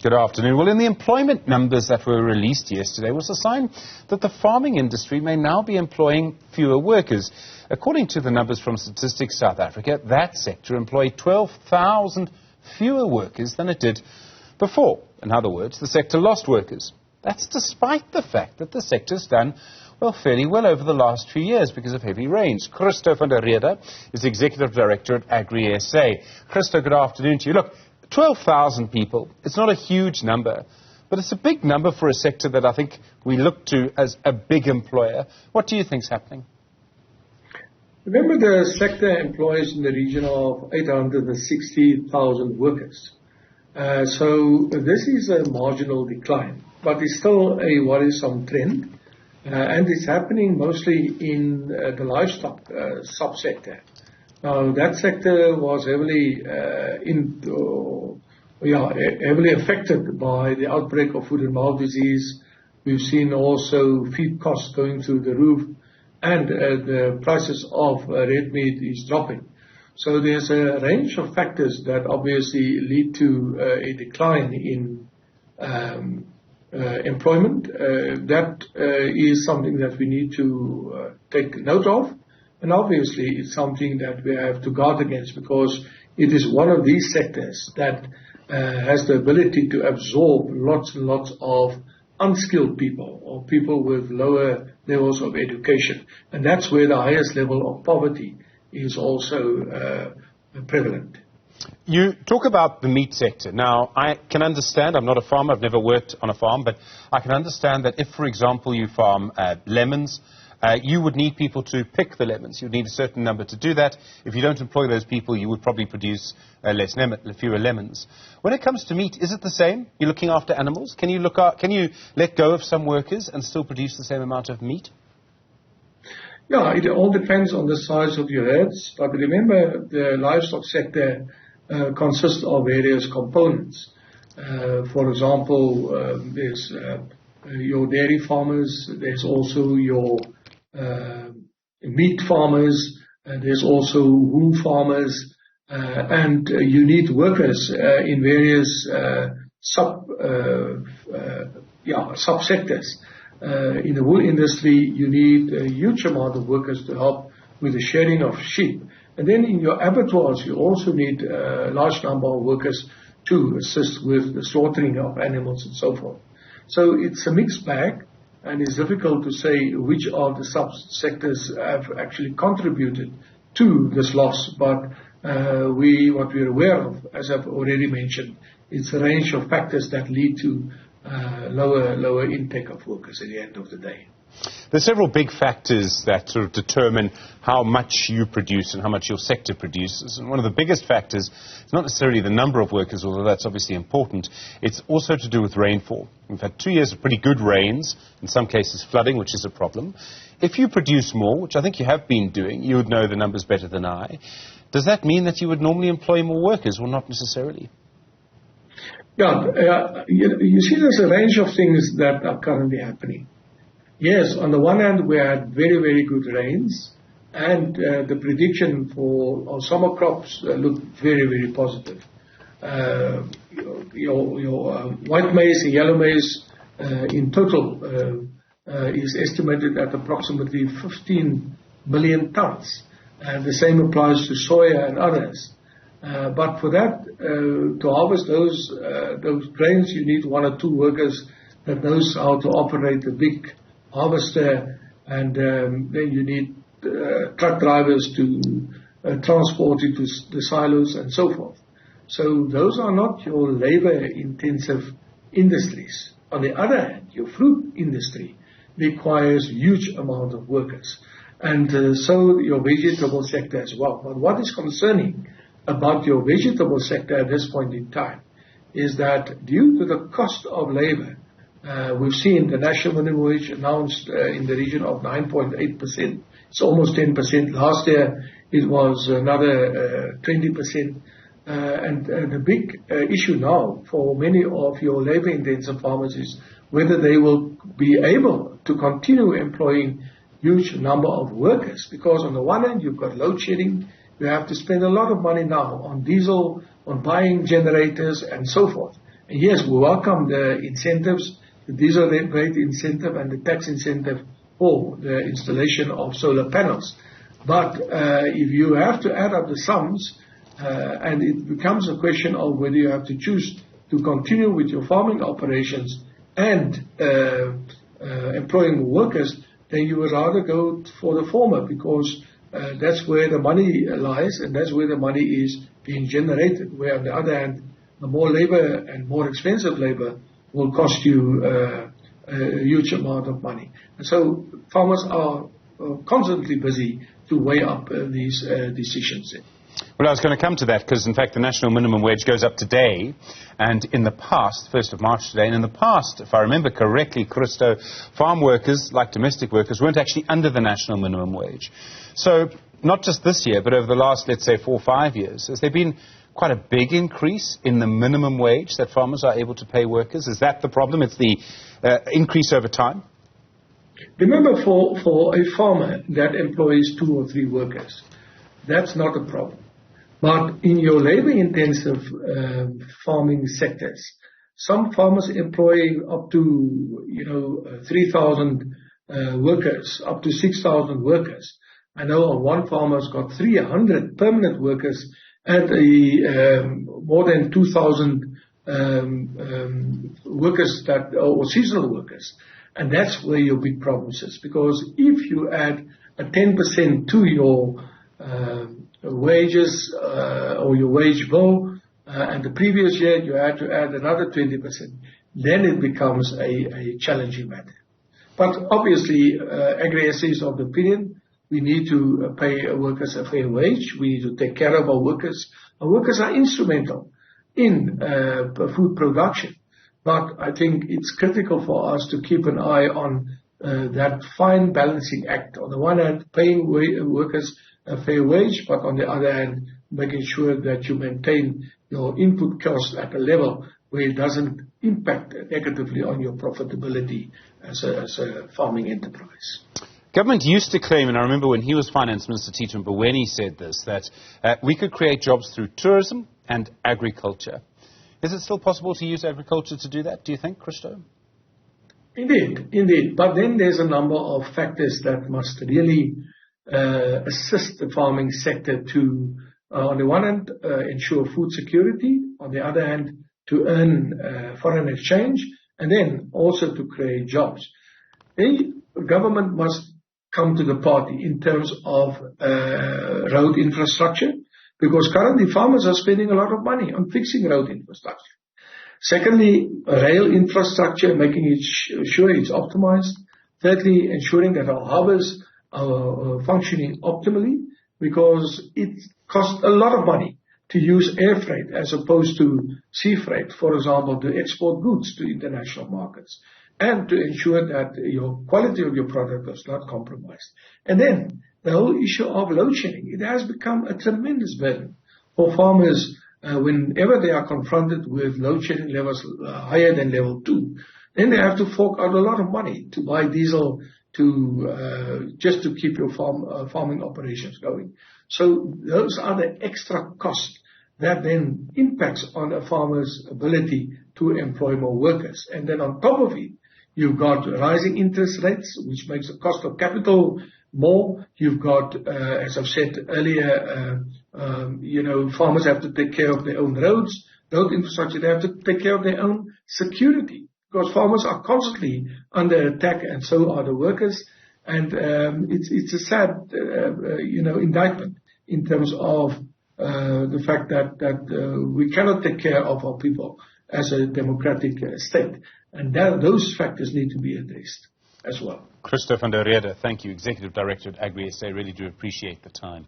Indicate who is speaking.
Speaker 1: Good afternoon. Well, in the employment numbers that were released yesterday was a sign that the farming industry may now be employing fewer workers. According to the numbers from Statistics South Africa, that sector employed 12,000 fewer workers than it did before. In other words, the sector lost workers. That's despite the fact that the sector's done, well, fairly well over the last few years because of heavy rains. Christo van der Rheede is Executive Director at AgriSA. Christo, good afternoon to you. Look, 12,000 people, it's not a huge number, but it's a big number for a sector that I think we look to as a big employer. What do you think's happening?
Speaker 2: Remember, the sector employs in the region of 860,000 workers. So this is a marginal decline, but it's still a worrisome trend, and it's happening mostly in the livestock subsector. Now, that sector was heavily heavily affected by the outbreak of foot and mouth disease. We've seen also feed costs going through the roof, and the prices of red meat is dropping. So there's a range of factors that obviously lead to a decline in employment. That is something that we need to take note of. And obviously, it's something that we have to guard against because it is one of these sectors that has the ability to absorb lots and lots of unskilled people or people with lower levels of education. And that's where the highest level of poverty is also prevalent.
Speaker 1: You talk about the meat sector. Now, I can understand, I'm not a farmer, I've never worked on a farm, but I can understand that if, for example, you farm lemons, you would need people to pick the lemons. You'd need a certain number to do that. If you don't employ those people, you would probably produce fewer lemons. When it comes to meat, is it the same? You're looking after animals. Can you let go of some workers and still produce the same amount of meat?
Speaker 2: Yeah, it all depends on the size of your herds. But remember, the livestock sector consists of various components. For example, there's your dairy farmers. There's also your meat farmers, there's also wool farmers, and you need workers in various subsectors. In the wool industry, you need a huge amount of workers to help with the shearing of sheep. And then in your abattoirs, you also need a large number of workers to assist with the slaughtering of animals and so forth. So it's a mixed bag. And it's difficult to say which of the subsectors have actually contributed to this loss. But what we're aware of, as I've already mentioned, it's a range of factors that lead to lower intake of workers at the end of the day.
Speaker 1: There's several big factors that sort of determine how much you produce and how much your sector produces. And one of the biggest factors is not necessarily the number of workers, although that's obviously important. It's also to do with rainfall. We've had 2 years of pretty good rains, in some cases flooding, which is a problem. If you produce more, which I think you have been doing, you would know the numbers better than I. Does that mean that you would normally employ more workers, or not necessarily?
Speaker 2: Yeah, you see there's a range of things that are currently happening. Yes, on the one hand, we had very, very good rains, and the prediction for our summer crops looked very, very positive. Your white maize and yellow maize in total is estimated at approximately 15 million tons. And the same applies to soya and others. But for that, to harvest those grains, you need 1 or 2 workers that knows how to operate a big harvester, and then you need truck drivers to transport it to the silos and so forth. So those are not your labor-intensive industries. On the other hand, your fruit industry requires huge amount of workers, and so your vegetable sector as well. But what is concerning about your vegetable sector at this point in time is that due to the cost of labor, we've seen the national minimum wage announced in the region of 9.8%. It's almost 10%. Last year, it was another 20%. And the big issue now for many of your labor-intensive farmers is whether they will be able to continue employing huge number of workers. Because on the one hand, you've got load shedding. You have to spend a lot of money now on diesel, on buying generators, and so forth. And yes, we welcome the incentives, the diesel rate incentive and the tax incentive for the installation of solar panels. But if you have to add up the sums, and it becomes a question of whether you have to choose to continue with your farming operations and employing workers, then you would rather go for the former, because that's where the money lies and that's where the money is being generated. Where on the other hand, the more labor and more expensive labor will cost you a huge amount of money. And so farmers are constantly busy to weigh up these decisions.
Speaker 1: Well, I was going to come to that because, in fact, the national minimum wage goes up today, and in the past, 1st of March today, and in the past, if I remember correctly, Christo, farm workers, like domestic workers, weren't actually under the national minimum wage. So, not just this year, but over the last, let's say, 4 or 5 years, has there been quite a big increase in the minimum wage that farmers are able to pay workers? Is that the problem? It's the increase over time?
Speaker 2: Remember, for a farmer that employs 2 or 3 workers, that's not a problem. But in your labor-intensive farming sectors, some farmers employ up to 3,000 workers, up to 6,000 workers. I know one farmer's got 300 permanent workers and more than 2,000 workers or seasonal workers. And that's where your big problem is, because if you add a 10% to your wages or your wage bill, and the previous year you had to add another 20%, then it becomes a challenging matter. But obviously, AgriSA is of the opinion we need to pay workers a fair wage. We need to take care of our workers. Our workers are instrumental in food production. But I think it's critical for us to keep an eye on that fine balancing act. On the one hand, paying workers a fair wage, but on the other hand, making sure that you maintain your input costs at a level where it doesn't impact negatively on your profitability as a farming enterprise.
Speaker 1: Government used to claim, and I remember when he was Finance Minister, Tito Mboweni said this, that we could create jobs through tourism and agriculture. Is it still possible to use agriculture to do that, do you think, Christo?
Speaker 2: Indeed. But then there's a number of factors that must really assist the farming sector to, on the one hand, ensure food security, on the other hand, to earn foreign exchange, and then also to create jobs. The government must come to the party in terms of road infrastructure, because currently farmers are spending a lot of money on fixing road infrastructure. Secondly, rail infrastructure, making sure it's optimized. Thirdly, ensuring that our harbors are functioning optimally, because it costs a lot of money to use air freight as opposed to sea freight, for example, to export goods to international markets, and to ensure that your quality of your product is not compromised. And then the whole issue of load shedding, it has become a tremendous burden for farmers whenever they are confronted with load shedding levels higher than level 2. Then they have to fork out a lot of money to buy diesel just to keep your farming operations going. So those are the extra costs that then impacts on a farmer's ability to employ more workers. And then on top of it, you've got rising interest rates, which makes the cost of capital more. You've got, as I've said earlier, farmers have to take care of their own roads, road infrastructure. They have to take care of their own security, because farmers are constantly under attack, and so are the workers. And it's a sad, indictment in terms of the fact that we cannot take care of our people as a democratic state. And those factors need to be addressed as well.
Speaker 1: Christo van der Rheede, thank you, Executive Director at AgriSA. Really do appreciate the time.